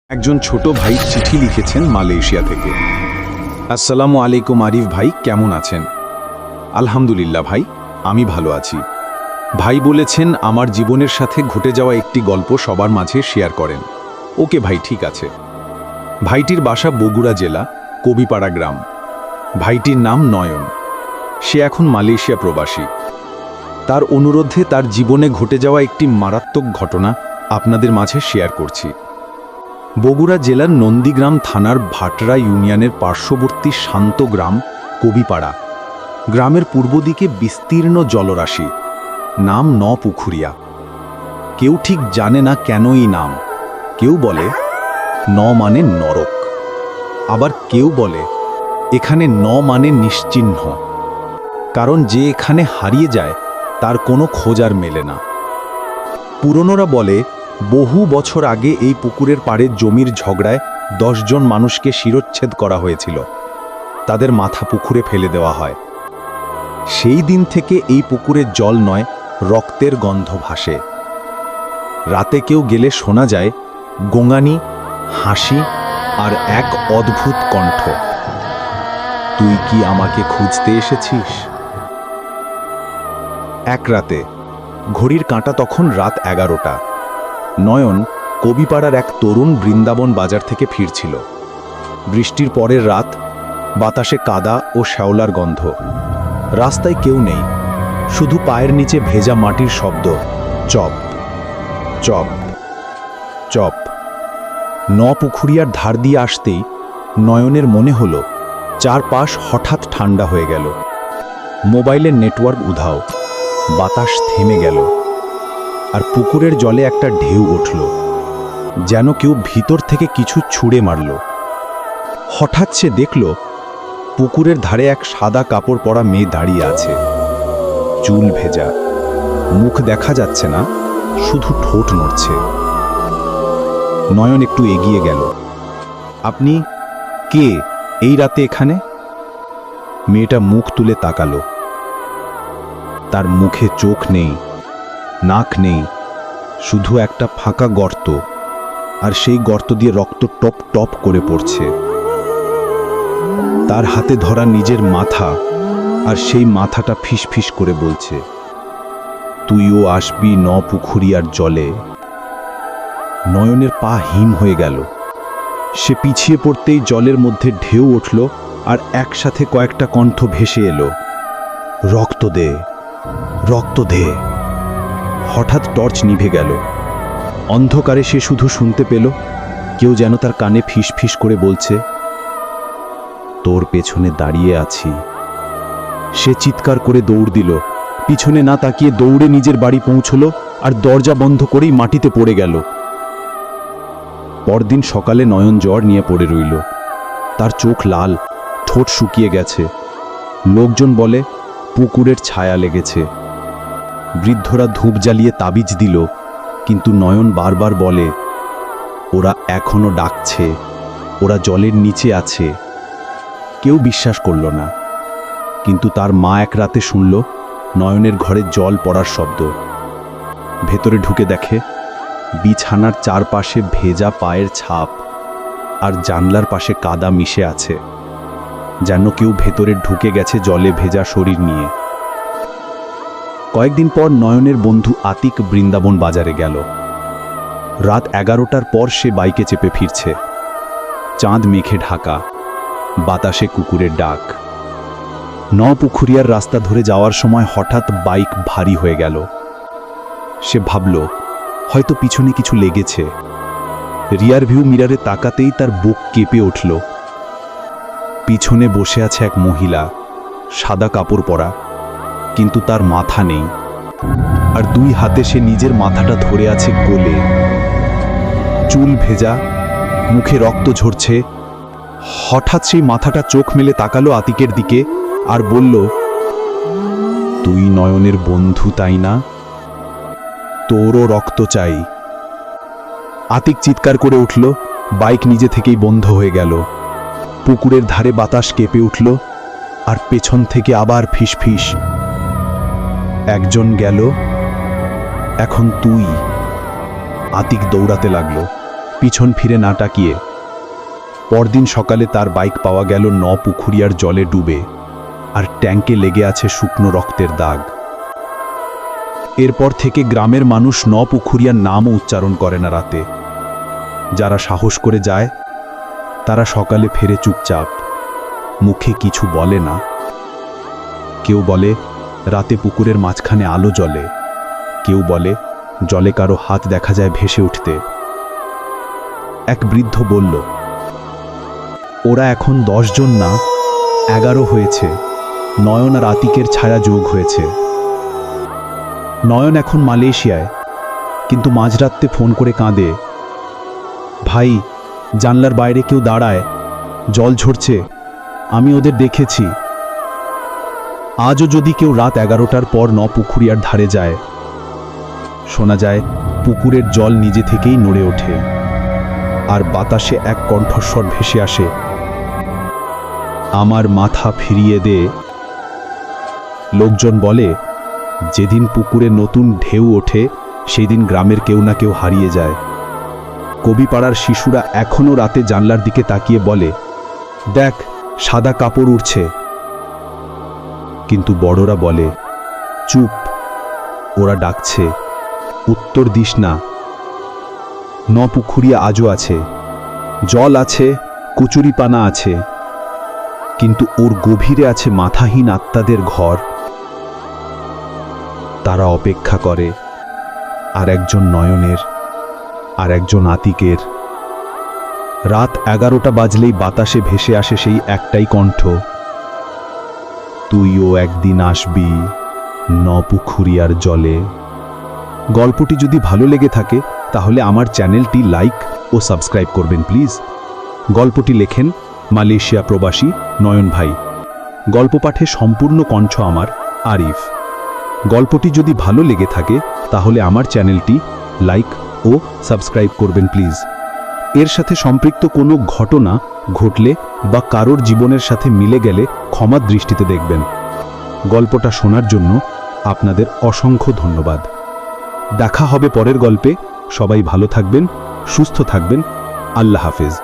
একজন ছোট ভাই চিঠি লিখেছেন মালয়েশিয়া থেকে। আসসালামু আলাইকুম আরিফ ভাই, কেমন আছেন? আলহামদুলিল্লাহ ভাই, আমি ভালো আছি। ভাই বলেছেন আমার জীবনের সাথে ঘটে যাওয়া একটি গল্প সবার মাঝে শেয়ার করেন। ওকে ভাই, ঠিক আছে। ভাইটির বাসা বগুড়া জেলা, কবিপাড়া গ্রাম। ভাইটির নাম নয়ন। সে এখন মালয়েশিয়া প্রবাসী। তার অনুরোধে তার জীবনে ঘটে যাওয়া একটি মারাত্মক ঘটনা আপনাদের মাঝে শেয়ার করছি। বগুড়া জেলার নন্দীগ্রাম থানার ভাটরা ইউনিয়নের পার্শ্ববর্তী শান্ত গ্রাম কবিপাড়া। গ্রামের পূর্ব দিকে বিস্তীর্ণ জলরাশি, নাম পুকুরিয়া। কেউ ঠিক জানে না কেন এই নাম। কেউ বলে মানে নরক, আবার কেউ বলে এখানে মানে নিশ্চিহ্ন, কারণ যে এখানে হারিয়ে যায় তার কোনো খোঁজ আর মেলে না। পুরনোরা বলে বহু বছর আগে এই পুকুরের পাড়ে জমির ঝগড়ায় 10 জন মানুষকে শিরচ্ছেদ করা হয়েছিল। তাদের মাথা পুকুরে ফেলে দেওয়া হয়। সেই দিন থেকে এই পুকুরের জল নয়, রক্তের গন্ধ ভাসে। রাতে কেউ গেলে শোনা যায় গোঙানি, হাসি আর এক অদ্ভুত কণ্ঠ, তুই কি আমাকে খুঁজতে এসেছিস? এক রাতে, ঘড়ির কাঁটা তখন রাত 11টা। নয়ন কবিপাড়ার এক তরুণ বৃন্দাবন বাজার থেকে ফিরছিল। বৃষ্টির পরের রাত, বাতাসে কাদা ও শ্যাওলার গন্ধ। রাস্তায় কেউ নেই, শুধু পায়ের নিচে ভেজা মাটির শব্দ, চপ চপ চপ। পুকুরিয়ার ধার দিয়ে আসতেই নয়নের মনে হলো চারপাশ হঠাৎ ঠান্ডা হয়ে গেল। মোবাইলের নেটওয়ার্ক উধাও, বাতাস থেমে গেল, আর পুকুরের জলে একটা ঢেউ উঠল, যেন কেউ ভিতর থেকে কিছু ছুঁড়ে মারল। হঠাৎ সে দেখল পুকুরের ধারে এক সাদা কাপড় পরা মেয়ে দাঁড়িয়ে আছে। চুল ভেজা, মুখ দেখা যাচ্ছে না, শুধু ঠোঁট নড়ছে। নয়ন একটু এগিয়ে গেল। আপনি কে এই রাতে এখানে? মেয়েটা মুখ তুলে তাকালো। তার মুখে চোখ নেই, নাক নেই, শুধু একটা ফাঁকা গর্ত, আর সেই গর্ত দিয়ে রক্ত টপ টপ করে পড়ছে। তার হাতে ধরা নিজের মাথা, আর সেই মাথাটা ফিসফিস করে বলছে, তুইও আসবি পুকুরিয়ার জলে। নয়নের পা হিম হয়ে গেল। সে পিছিয়ে পড়তেই জলের মধ্যে ঢেউ উঠল, আর একসাথে কয়েকটা কণ্ঠ ভেসে এলো, রক্ত দে, রক্ত দে। হঠাৎ টর্চ নিভে গেল। অন্ধকারে সে শুধু শুনতে পেল কেউ যেন তার কানে ফিস ফিস করে বলছে, তোর পেছনে দাঁড়িয়ে আছি। সে চিৎকার করে দৌড় দিল। পিছনে না তাকিয়ে দৌড়ে নিজের বাড়ি পৌঁছল, আর দরজা বন্ধ করেই মাটিতে পড়ে গেল। পরদিন সকালে নয়ন জ্বর নিয়ে পড়ে রইল। তার চোখ লাল, ঠোঁট শুকিয়ে গেছে। লোকজন বলে পুকুরের ছায়া লেগেছে। বৃদ্ধরা ধূপ জ্বালিয়ে তাবিজ দিল, কিন্তু নয়ন বারবার বলে, ওরা এখনো ডাকছে, ওরা জলের নিচে আছে। কেউ বিশ্বাস করল না, কিন্তু তার মা এক রাতে শুনল নয়নের ঘরে জল পড়ার শব্দ। ভেতরে ঢুকে দেখে বিছানার চারপাশে ভেজা পায়ের ছাপ, আর জানলার পাশে কাদা মিশে আছে, যেন কেউ ভেতরে ঢুকে গেছে জলে ভেজা শরীর নিয়ে। কয়েকদিন পর নয়নের বন্ধু আতিক বৃন্দাবন বাজারে গেল। রাত 11টার পর সে বাইকে চেপে ফিরছে। চাঁদ মেঘে ঢাকা, বাতাসে কুকুরের ডাক। পুকুরিয়ার রাস্তা ধরে যাওয়ার সময় হঠাৎ বাইক ভারী হয়ে গেল। সে ভাবল হয়তো পিছনে কিছু লেগেছে। রিয়ার ভিউ মিরারে তাকাতেই তার বুক কেঁপে উঠল। পিছনে বসে আছে এক মহিলা, সাদা কাপড় পরা, কিন্তু তার মাথা নেই, আর দুই হাতে সে নিজের মাথাটা ধরে আছে কোলে। চুল ভেজা, মুখে রক্ত ঝরছে। হঠাৎ সেই মাথাটা চোখ মেলে তাকালো আতিকের দিকে আর বলল, তুই নয়নের বন্ধু তাই না? তোরও রক্ত চাই। আতিক চিৎকার করে উঠল। বাইক নিজে থেকেই বন্ধ হয়ে গেল। পুকুরের ধারে বাতাস কেঁপে উঠল, আর পেছন থেকে আবার ফিসফিস, একজন গেল, এখন তুই। আতিক দৌড়াতে লাগলো। পিছন ফিরে না তাকিয়ে। পরদিন সকালে তার বাইক পাওয়া গেল পুকুরিয়ার জলে ডুবে, আর ট্যাঙ্কে লেগে আছে শুকনো রক্তের দাগ। এরপর থেকে গ্রামের মানুষ পুকুরিয়ার নামও উচ্চারণ করে না রাতে। যারা সাহস করে যায় তারা সকালে ফেরে চুপচাপ, মুখে কিছু বলে না। কেউ বলে রাতে পুকুরের মাঝখানে আলো জ্বলে, কেউ বলে জলে কারো হাত দেখা যায় ভেসে উঠতে। এক বৃদ্ধ বলল, ওরা এখন 10 জন না 11 হয়েছে। নয়ন আর আতিকের ছায়া যোগ হয়েছে। নয়ন এখন মালয়েশিয়ায়, কিন্তু মাঝরাতে ফোন করে কাঁদে, ভাই জানলার বাইরে কেউ দাঁড়ায়, জল ঝরছে, আমি ওদের দেখেছি। আজও যদি কেউ রাত 11টার পর পুকুরিয়ার ধারে যায়, শোনা যায় পুকুরের জল নিজে থেকেই নড়ে ওঠে, আর বাতাসে এক কণ্ঠস্বর ভেসে আসে, আমার মাথা ফিরিয়ে দে। লোকজন বলে যেদিন পুকুরে নতুন ঢেউ ওঠে সেই দিন গ্রামের কেউ না কেউ হারিয়ে যায়। কবিপাড়ার শিশুরা এখনও রাতে জানলার দিকে তাকিয়ে বলে, দেখ সাদা কাপড় উড়ছে। কিন্তু বড়রা বলে, চুপ, ওরা ডাকছে, উত্তর দিস না। পুকুরিয়া আজও আছে, জল আছে, কচুরিপানা আছে, কিন্তু ওর গভীরে আছে মাথাহীন আত্মাদের ঘর। তারা অপেক্ষা করে আর একজন নয়নের, আর একজন আতিকের। রাত 11টা বাজলেই বাতাসে ভেসে আসে সেই একটাই কণ্ঠ, তুইও একদিন আসবি পুকুরিয়ার জলে। গল্পটি যদি ভালো লেগে থাকে তাহলে আমার চ্যানেলটি লাইক ও সাবস্ক্রাইব করবেন প্লিজ। গল্পটি লেখেন মালয়েশিয়া প্রবাসী নয়ন ভাই। গল্প পাঠে সম্পূর্ণ কণ্ঠ আমার আরিফ। গল্পটি যদি ভালো লেগে থাকে তাহলে আমার চ্যানেলটি লাইক ও সাবস্ক্রাইব করবেন প্লিজ। এর সাথে সম্পৃক্ত কোনো ঘটনা ঘটলে বা কারোর জীবনের সাথে মিলে গেলে ক্ষমার দৃষ্টিতে দেখবেন। গল্পটা শোনার জন্য আপনাদের অসংখ্য ধন্যবাদ। দেখা হবে পরের গল্পে। সবাই ভালো থাকবেন, সুস্থ থাকবেন। আল্লাহ হাফেজ।